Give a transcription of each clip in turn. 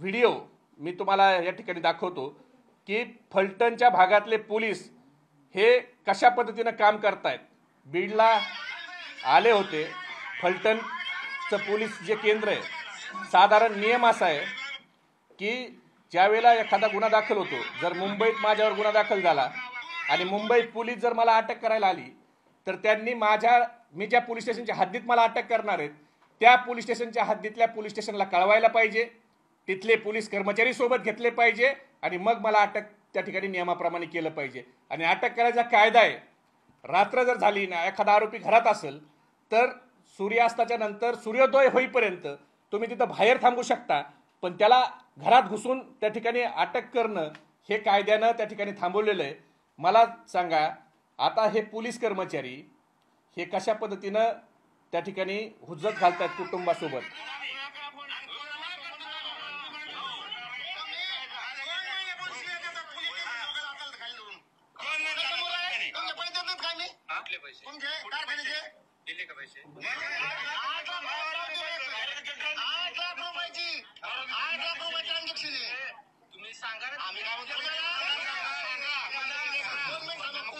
Video मी तुम्हाला या ठिकाणी दाखवतो की फलटणच्या भागातले पोलीस हे कशा पद्धतीने काम करतायत। बीडला आले होते। फलटणचं पोलीस जे केंद्र आहे, साधारण नियम असा आहे की ज्यावेळेला एखादा गुन्हा दाखल होतो, जर मुंबईत माझ्यावर गुन्हा दाखल झाला आणि मुंबईत पोलीस जर मला अटक करायला आली तर त्यांनी मी ज्या पोलीस स्टेशनच्या हद्दीत मला अटक करणार आहेत त्या पोलीस स्टेशनच्या हद्दीतल्या पोलीस स्टेशनला कळवायला पाहिजे, तिथले पोलीस कर्मचारी सोबत घेतले पाहिजे आणि मग मला अटक त्या ठिकाणी नियमाप्रमाणे केलं पाहिजे। आणि अटक करायचा कायदा आहे, रात्र जर झाली ना, एखादा आरोपी घरात असेल तर सूर्यास्ताच्या नंतर सूर्योदय होईपर्यंत तुम्ही तिथं बाहेर थांबू शकता, पण त्याला घरात घुसून त्या ठिकाणी अटक करणं हे कायद्यानं त्या ठिकाणी थांबवलेलं आहे। मला सांगा, आता हे पोलीस कर्मचारी हे कशा पद्धतीनं त्या ठिकाणी हुज्जत घालतात कुटुंबासोबत।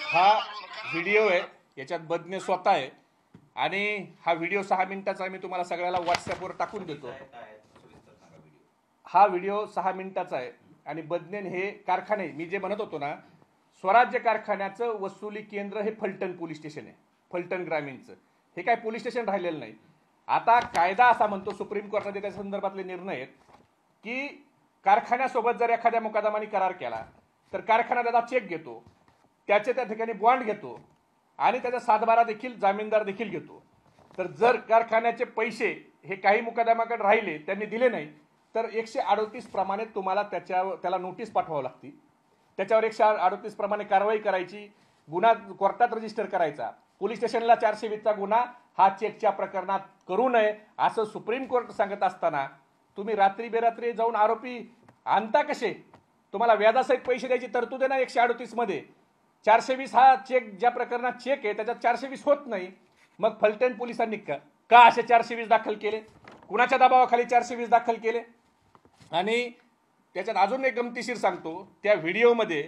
हा व्हिडिओ आहे, याच्यात बदने स्वतः आहे आणि हा व्हिडिओ 6 मिनिटाचा आहे। मी तुम्हाला सगळ्याला व्हॉट्सअपवर टाकून देतो। हा व्हिडिओ 6 मिनिटाचा आहे आणि बदनेन हे कारखाने, मी जे म्हणत होतो ना, स्वराज्य कारखान्याचं वसुली केंद्र हे फलटण पोलीस स्टेशन आहे। फलटण ग्रामीणचं हे काय पोलीस स्टेशन राहिलेलं नाही। आता कायदा असा म्हणतो, सुप्रीम कोर्टाने त्या संदर्भातले निर्णय आहेत की कारखान्यासोबत जर एखाद्या मुकादमाने करार केला तर कारखाना त्याचा चेक घेतो, त्याचे त्या ठिकाणी बॉन्ड घेतो आणि त्याचा सातबारा देखील जामीनदार देखील घेतो। तर जर कारखान्याचे पैसे हे काही मुकादमाकडे राहिले, त्यांनी दिले नाही, तर 138 प्रमाणे तुम्हाला त्याला नोटीस पाठवावं लागते, त्याच्यावर 138 प्रमाणे कारवाई करायची, गुन्हा कोर्टात रजिस्टर करायचा। पोलीस स्टेशनला 420चा गुन्हा हा चेकच्या प्रकरणात करू नये असं सुप्रीम कोर्ट सांगत असताना तुम्ही रात्री बेरात्री जाऊन आरोपी आणता कसे? तुम्हाला व्याजासहित पैसे द्यायची तरतूद आहे ना 138 मध्ये। 420 हा चेक ज्या प्रकरणात चेक आहे त्याच्यात 420 होत नाही। मग फलटण पोलिसांनी का असे 420 दाखल केले? कुणाच्या दबावाखाली 420 दाखल केले? आणि त्याच्यात अजून एक गमतीशीर सांगतो, त्या व्हिडिओमध्ये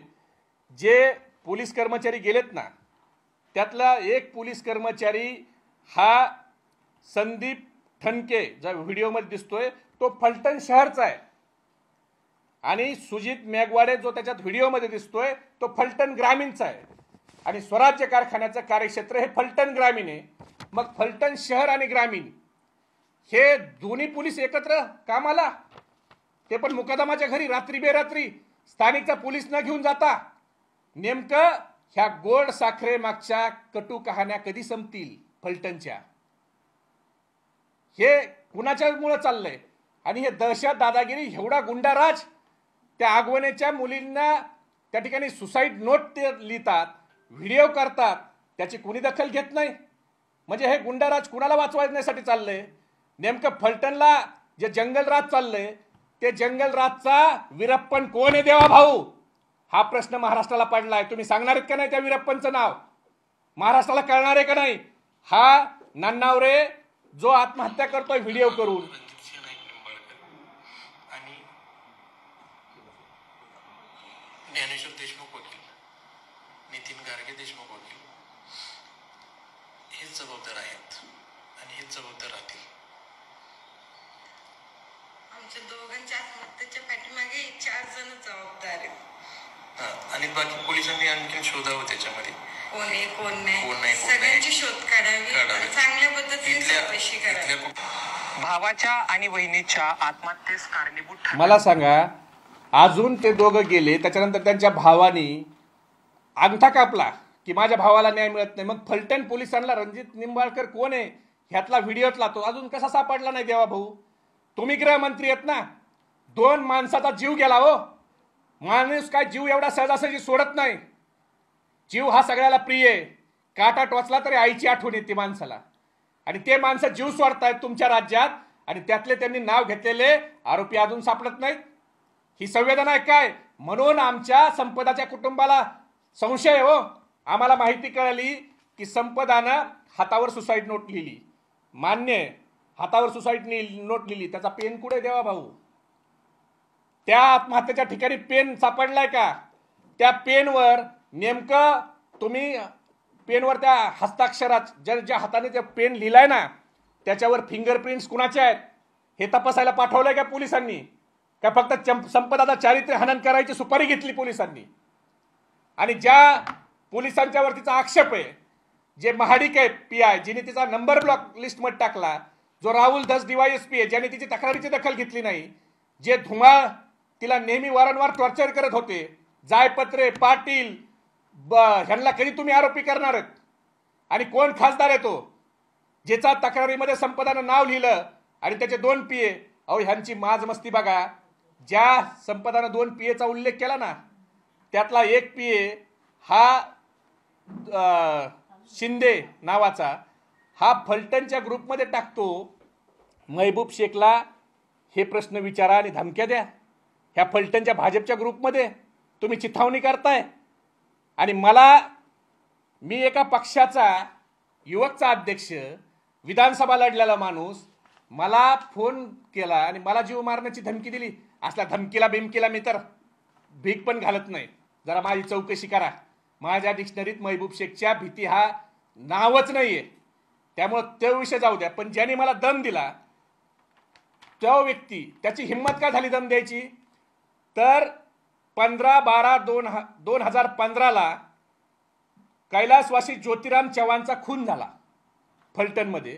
जे पोलीस कर्मचारी गेलेत ना, त्यातला एक पोलीस कर्मचारी हा संदीप ठणके जो व्हिडिओमध्ये दिसतोय तो फलटण शहरचा आहे आणि सुजित मेघवाडे जो त्याच्यात व्हिडिओमध्ये दिसतोय तो फलटण ग्रामीणचा आहे आणि स्वराज्य कारखान्याचं कार्यक्षेत्र हे फलटण ग्रामीण आहे। मग फलटण शहर आणि ग्रामीण हे दोन्ही पोलीस एकत्र कामाला, ते पण मुकादमाच्या घरी रात्री बेरात्री, स्थानिकचा पोलीस न घेऊन जाता। नेमकं ह्या गोड साखरे मागच्या कटू कहाण्या कधी संपतील फलटणच्या? हे कुणाच्यामुळे चाललंय? आणि हे दहशत, दादागिरी, एवढा गुंडाराज, त्या आगवण्याच्या मुलींना त्या ठिकाणी सुसाईड नोट ते लिहितात, व्हिडिओ करतात, त्याची कुणी दखल घेत नाही। म्हणजे हे गुंडाराज कुणाला वाचवण्यासाठी चाललंय? नेमकं फलटणला जे जंगलराज चाललंय ते जंगलराजचा वीरप्पन कोण आहे देवा भाऊ? हा प्रश्न महाराष्ट्राला पडलाय। तुम्ही सांगणार आहेत का नाही त्या वीरप्पनचं नाव? महाराष्ट्राला कळणार आहे का नाही? हा नन्नावरे जो आत्महत्या करतोय व्हिडिओ करून, ज्ञानेश्वर देशमुख वकील, नितीन गार्गे देशमुख वकील हेच जबाबदार आहेत आणि हेच जबाबदार राहतील। आमच्या दोघांच्या आत्महत्येच्या पाठीमागे 4 जण जबाबदार आहेत आणि बाकी पोलिसांनी आणखी शोधावं त्याच्यामध्ये, कोण नाही सगळ्यांची शोध काढावी, चांगल्या पद्धतीने चौकशी करावी। भावाच्या आणि बहिणीच्या आत्महत्येस कारणीभूत मला सांगा, अजून ते दोघं गेले, त्याच्यानंतर त्यांच्या भावानी अंगठा कापला की माझ्या भावाला न्याय मिळत नाही। मग फलटण पोलिसांना रणजित निंबाळकर कोण आहे ह्यातला व्हिडिओतला तो अजून कसा सापडला नाही देवा भाऊ? तुम्ही गृहमंत्री आहेत ना, 2 माणसाचा जीव गेला हो। माणूस काय जीव एवढा सहजासहजी सोडत नाही। जीव हा सगळ्याला प्रिय आहे, काटा टोचला तरी आईची आठवण येते माणसाला, आणि ते माणसं जीव सोडतायत तुमच्या राज्यात आणि त्यातले त्यांनी नाव घेतलेले आरोपी अजून सापडत नाहीत। ही संवेदना आहे काय? म्हणून आमच्या संपदाच्या कुटुंबाला संशय हो। आम्हाला माहिती कळली की संपदानं हातावर सुसाईड नोट लिहिली, मान्य, हातावर सुसाईड नोट लिहिली, त्याचा पेन कुठे देवा भाऊ? त्या आत्महत्येच्या ठिकाणी पेन सापडलाय का? त्या पेनवर नेमकं तुम्ही पेनवर त्या हस्ताक्षरात ज्या हाताने त्या पेन लिहिलाय ना त्याच्यावर फिंगरप्रिंट्स कुणाचे आहेत हे तपासायला पाठवलंय का पोलिसांनी? का फक्त संपदाचा चारित्र्य हनन करायची सुपारी घेतली पोलिसांनी? आणि ज्या पोलिसांच्या वरतीचा आक्षेप आहे, जे महाडिक आहे PI जिने तिचा नंबर ब्लॉक लिस्टमध्ये टाकला, जो राहुल धस DYSP आहे ज्याने तिची तक्रारीची दखल घेतली नाही, जे धुमाळ तिला नेहमी वारंवार टॉर्चर करत होते, जायपत्रे पाटील ह्यांना कधी तुम्ही आरोपी करणार आहेत? आणि कोण खासदार आहे तो ज्याचा तक्रारीमध्ये संपदानं नाव लिहिलं आणि त्याचे 2 PA? अहो ह्यांची माजमस्ती बघा. ज्या संपदानं 2 PAचा उल्लेख केला ना त्यातला एक PA हा शिंदे नावाचा, हा फलटणच्या ग्रुपमध्ये टाकतो महबूब शेखला हे प्रश्न विचारा आणि धमक्या द्या. ह्या फलटणच्या भाजपच्या ग्रुपमध्ये तुम्ही चिथावणी करताय. आणि मी एका पक्षाचा युवकचा अध्यक्ष, विधानसभा लढलेला माणूस, मला फोन केला आणि मला जीव मारण्याची धमकी दिली. असल्या धमकीला बिमकीला मी तर भीक पण घालत नाही. जरा माझी चौकशी करा. माझ्या डिक्शनरीत महबूब शेखच्या भीती हा नावच नाहीये. त्यामुळे तो विषय जाऊ द्या. पण ज्याने मला दम दिला तो व्यक्ती, त्याची हिंमत काय झाली दम द्यायची? तर 15/12/2015 कैलासवासी ज्योतिराम चव्हाणचा खून झाला फलटणमध्ये.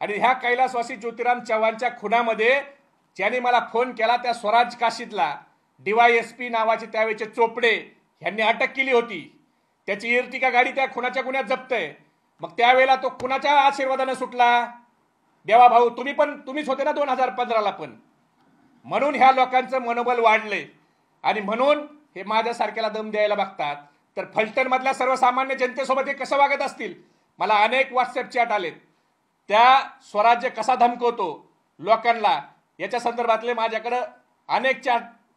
आणि ह्या कैलासवासी ज्योतिराम चव्हाणच्या खुनामध्ये ज्याने मला फोन केला त्या स्वराज काशीदला DYSP नावाचे त्यावेळेचे चोपडे ह्यांनी अटक केली होती. त्याची इर्टिका गाडी त्या खुनाच्या गुन्ह्यात जप्त आहे. मग त्यावेळेला तो कुणाच्या आशीर्वादाने सुटला? देवा भाऊ तुम्हीच होते ना 2015ला पण. म्हणून ह्या लोकांचं मनोबल वाढलंय आणि म्हणून हे माझ्यासारख्याला दम द्यायला बघतात. तर फलटण मधल्या सर्वसामान्य जनतेसोबत हे कसं वागत असतील? मला अनेक व्हॉट्सअप चॅट आलेत. त्या स्वराज्य कसा धमकवतो लोकांना याच्या संदर्भातले माझ्याकडे अनेक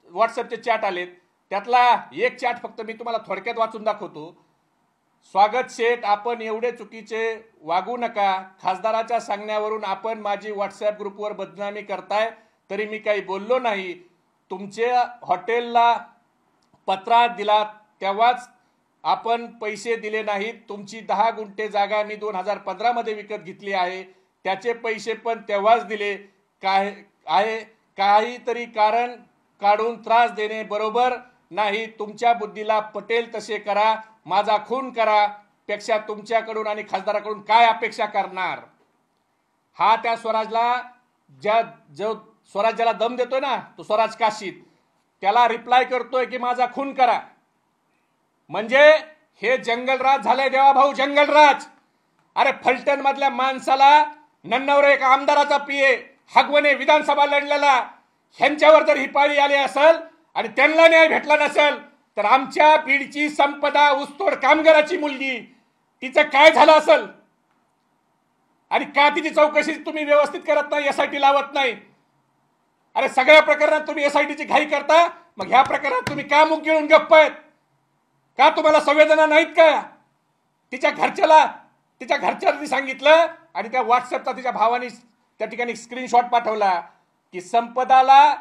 व्हॉट्सअपचे चॅट आलेत. त्यातला एक चॅट फक्त मी तुम्हाला थोडक्यात वाचून दाखवतो. स्वागत शेठ, आपण एवढे चुकीचे वागू नका. खासदाराच्या सांगण्यावरून आपण माझी व्हॉट्सअप ग्रुपवर बदनामी करताय, तरी मी काही बोललो नाही. तुमच्या हॉटेलला पत्रा दिला तेव्हाच आपण पैसे दिले नाहीत. तुमची 10 गुंठे जागा मी 2015 मध्ये विकत घेतली आहे, त्याचे पैसे पण तेव्हाच दिले. काहीतरी कारण काढून त्रास देणे बरोबर नाही. तुमच्या बुद्धीला पटेल तसे करा, माझा खून करा, पेक्षा तुमच्याकडून आणि खासदाराकडून काय अपेक्षा करणार? हा त्या स्वराजला जो स्वराज्याला दम देतोय ना तो स्वराज काशीद, त्याला रिप्लाय करतोय की माझा खून करा. म्हणजे हे जंगलराज झालंय देवाभाऊ, जंगलराज. अरे फलटण मधल्या माणसाला नन्नवरे एका आमदाराचा PA हगवणे विधानसभा लढलेला, ह्यांच्यावर जर ही पाळी आली असेल आणि त्यांना न्याय भेटला नसेल तर आमच्या पिढीची संपदा ऊसतोड कामगाराची मुलगी, तिचं काय झालं असेल? आणि का तिची चौकशी तुम्ही व्यवस्थित करत नाही, SIT लावत नाही? अरे सगळ्या प्रकरणात तुम्ही SITची घाई करता, मग ह्या प्रकरणात तुम्ही का मुख गिळून गप्प आहेत? का तुम्हाला संवेदना नाहीत का? तिच्या घरच्यांनी सांगितलं आणि त्या व्हॉट्सअपचा तिच्या भावाने त्या ठिकाणी स्क्रीनशॉट पाठवला की संपदाला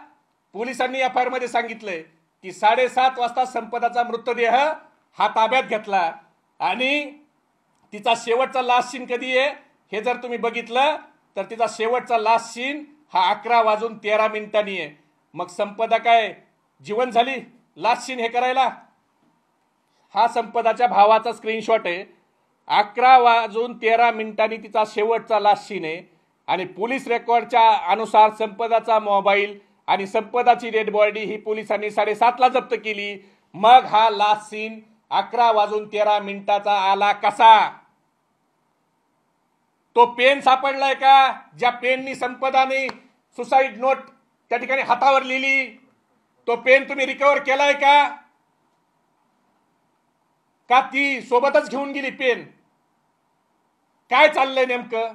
पोलिसांनी FIR मध्ये सांगितलंय की 7:30 वाजता संपदाचा मृतदेह हा ताब्यात घेतला. आणि तिचा शेवटचा लास्ट सीन कधी आहे हे जर तुम्ही बघितलं तर तिचा शेवटचा लास्ट सीन हा 11:13 आहे. मग संपदा काय जिवंत झाली लास्ट सीन हे करायला? हा संपदाच्या भावाचा स्क्रीनशॉट आहे. 11:13 तिचा शेवटचा लास्ट सीन आहे. आणि पोलीस रेकॉर्डच्या अनुसार संपदाचा मोबाईल आणि संपदाची डेड बॉडी ही पोलिसांनी 7:30ला जप्त केली. मग हा लास्ट सीन 11:13 आला कसा? तो पेन सापडलाय का ज्या पेननी संपदाने सुसाईड नोट त्या ठिकाणी हातावर लिहिली? तो पेन तुम्ही रिकव्हर केलाय का ती सोबतच घेऊन गेली पेन? काय चाललंय नेमकं?